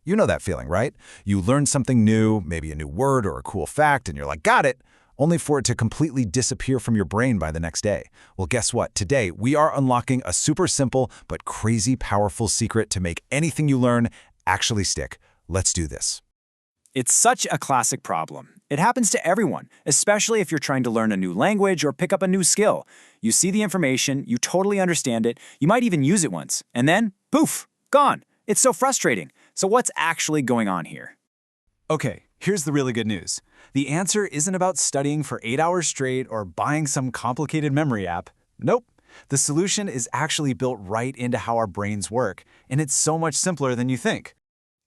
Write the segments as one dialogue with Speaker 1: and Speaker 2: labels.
Speaker 1: You know that feeling, right? You learn something new, maybe a new word or a cool fact, and you're like, got it, only for it to completely disappear from your brain by the next day. Well, guess what? Today, we are unlocking a super simple but crazy powerful secret to make anything you learn actually stick. Let's do this.
Speaker 2: It's such a classic problem. It happens to everyone, especially if you're trying to learn a new language or pick up a new skill. You see the information, you totally understand it, you might even use it once, and then, poof, gone. It's so frustrating. So what's actually going on here?
Speaker 1: Okay, here's the really good news. The answer isn't about studying for 8 hours straight or buying some complicated memory app. Nope. The solution is actually built right into how our brains work, and it's so much simpler than you think.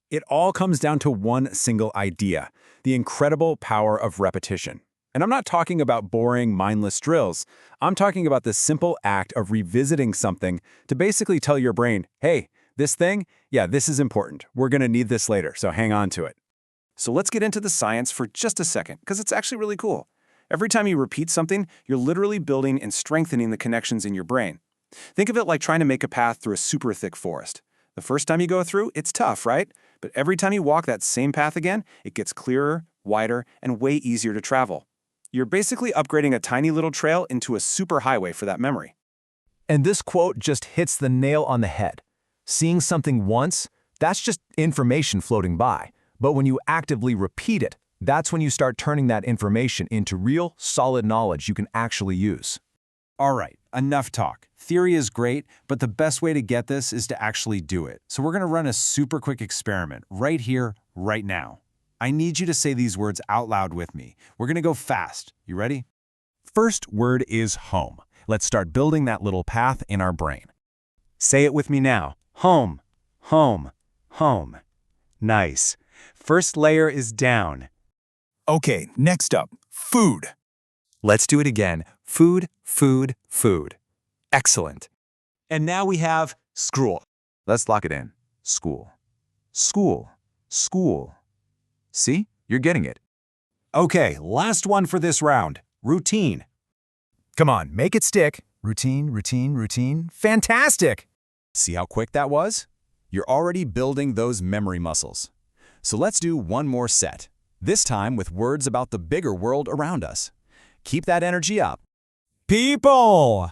Speaker 1: It all comes down to one single idea, the incredible power of repetition. And I'm not talking about boring, mindless drills. I'm talking about the simple act of revisiting something to basically tell your brain, hey, this thing, yeah, this is important. We're going to need this later, so hang on to it. So let's get into the science for just a second, because it's actually really cool. Every time you repeat something, you're literally building and strengthening the connections in your brain. Think of it like trying to make a path through a super thick forest. The first time you go through, it's tough, right? But every time you walk that same path again, it gets clearer, wider, and way easier to travel. You're basically upgrading a tiny little trail into a super highway for that memory.
Speaker 3: And this quote just hits the nail on the head. Seeing something once, that's just information floating by. But when you actively repeat it, that's when you start turning that information into real, solid knowledge you can actually use.
Speaker 1: All right, enough talk. Theory is great, but the best way to get this is to actually do it. So we're going to run a super quick experiment right here, right now. I need you to say these words out loud with me. We're going to go fast. You ready? First word is home. Let's start building that little path in our brain. Say it with me now. Home, home, home. Nice. First layer is down.
Speaker 2: Okay, next up, food.
Speaker 1: Let's do it again. Food, food, food. Excellent. And now we have school. Let's lock it in. School, school, school. See? You're getting it. Okay, last one for this round. Routine.
Speaker 3: Come on, make it stick. Routine, routine, routine. Fantastic!
Speaker 1: See how quick that was? You're already building those memory muscles. So let's do one more set, this time with words about the bigger world around us. Keep that energy up.
Speaker 3: People!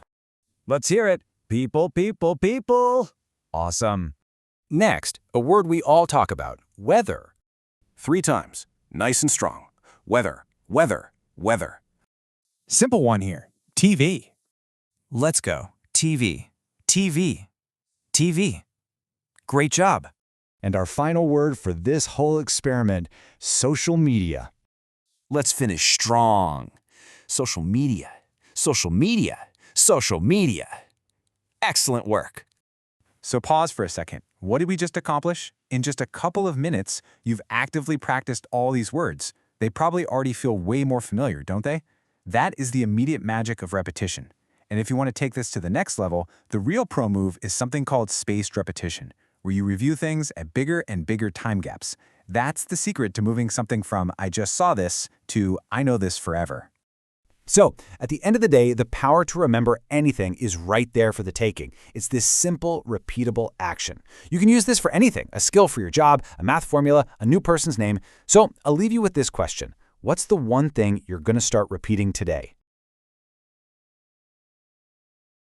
Speaker 3: Let's hear it. People, people, people. Awesome.
Speaker 1: Next, a word we all talk about, weather. 3 times, nice and strong. Weather, weather, weather.
Speaker 2: Simple one here, TV.
Speaker 1: Let's go. TV, TV, TV. Great job.
Speaker 3: And our final word for this whole experiment, social media.
Speaker 1: Let's finish strong. Social media, social media, social media. Excellent work. So pause for a second. What did we just accomplish? In just a couple of minutes, you've actively practiced all these words. They probably already feel way more familiar, don't they? That is the immediate magic of repetition. And if you want to take this to the next level, the real pro move is something called spaced repetition, where you review things at bigger and bigger time gaps. That's the secret to moving something from I just saw this to I know this forever.
Speaker 3: So, at the end of the day, the power to remember anything is right there for the taking. It's this simple, repeatable action. You can use this for anything, a skill for your job, a math formula, a new person's name. So, I'll leave you with this question. What's the one thing you're going to start repeating today?